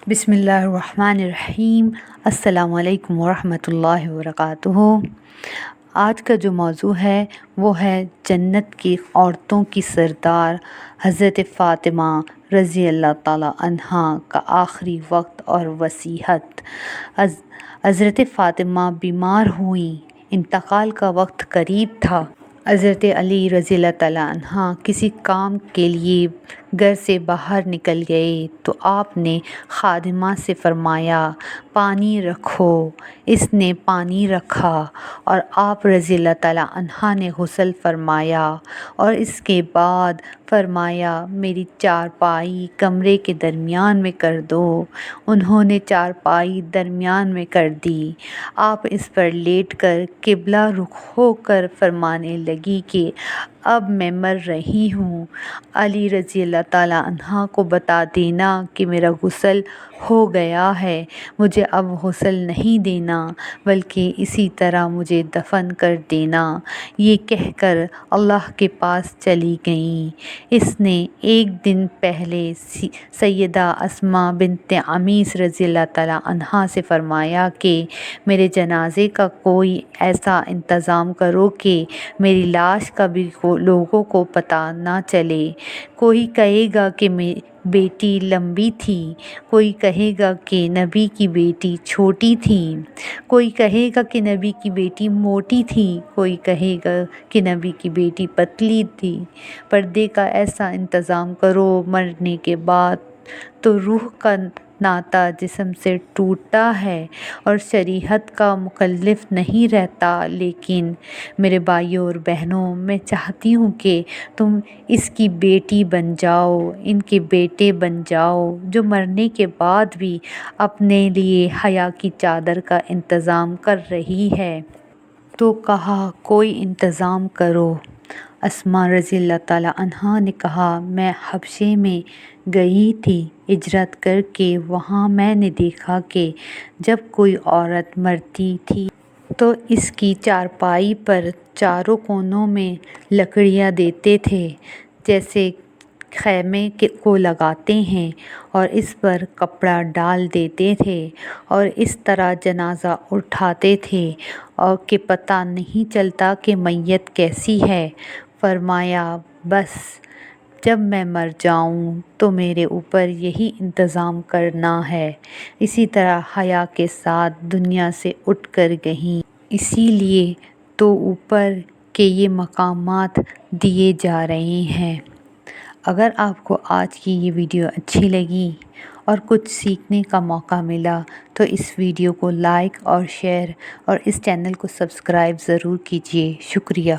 بسم اللہ الرحمن الرحیم۔ السلام علیکم ورحمۃ اللہ وبرکاتہ۔ آج کا جو موضوع ہے وہ ہے جنت کی عورتوں کی سردار حضرت فاطمہ رضی اللہ تعالی عنہا کا آخری وقت اور وصیت۔ حضرت فاطمہ بیمار ہوئیں، انتقال کا وقت قریب تھا۔ حضرت علی رضی اللہ تعالی عنہ کسی کام کے لیے گھر سے باہر نکل گئے تو آپ نے خادمہ سے فرمایا پانی رکھو۔ اس نے پانی رکھا اور آپ رضی اللہ تعالی عنہ نے غسل فرمایا اور اس کے بعد فرمایا میری چارپائی کمرے کے درمیان میں کر دو۔ انہوں نے چارپائی درمیان میں کر دی۔ آپ اس پر لیٹ کر قبلہ رخ ہو کر فرمانے لگی کہ اب میں مر رہی ہوں، علی رضی اللہ تعالیٰ عنہ کو بتا دینا کہ میرا غسل ہو گیا ہے، مجھے اب غسل نہیں دینا بلکہ اسی طرح مجھے دفن کر دینا۔ یہ کہہ کر اللہ کے پاس چلی گئیں۔ اس نے ایک دن پہلے سیدہ اسماء بنت عمیس رضی اللہ تعالیٰ عنہا سے فرمایا کہ میرے جنازے کا کوئی ایسا انتظام کرو کہ میری لاش کا بھی لوگوں کو پتہ نہ چلے۔ کوئی کہے گا کہ بیٹی لمبی تھی، کوئی کہے گا کہ نبی کی بیٹی چھوٹی تھی، کوئی کہے گا کہ نبی کی بیٹی موٹی تھی، کوئی کہے گا کہ نبی کی بیٹی پتلی تھی۔ پردے کا ایسا انتظام کرو، مرنے کے بعد تو روح کا ناطہ جسم سے ٹوٹتا ہے اور شریعت کا مکلف نہیں رہتا، لیکن میرے بھائیوں اور بہنوں، میں چاہتی ہوں کہ تم اس کی بیٹی بن جاؤ، ان کے بیٹے بن جاؤ، جو مرنے کے بعد بھی اپنے لیے حیا کی چادر کا انتظام کر رہی ہے۔ تو کہا کوئی انتظام کرو۔ اسماء رضی اللہ تعالی عنہا نے کہا میں حبشے میں گئی تھی ہجرت کر کے، وہاں میں نے دیکھا کہ جب کوئی عورت مرتی تھی تو اس کی چارپائی پر چاروں کونوں میں لکڑیاں دیتے تھے جیسے خیمے کو لگاتے ہیں، اور اس پر کپڑا ڈال دیتے تھے اور اس طرح جنازہ اٹھاتے تھے اور کہ پتہ نہیں چلتا کہ میت کیسی ہے۔ فرمایا بس جب میں مر جاؤں تو میرے اوپر یہی انتظام کرنا ہے۔ اسی طرح حیا کے ساتھ دنیا سے اٹھ کر گئیں۔ اسی لیے تو اوپر کے یہ مقامات دیے جا رہے ہیں۔ اگر آپ کو آج کی یہ ویڈیو اچھی لگی اور کچھ سیکھنے کا موقع ملا تو اس ویڈیو کو لائک اور شیئر اور اس چینل کو سبسکرائب ضرور کیجیے۔ شکریہ۔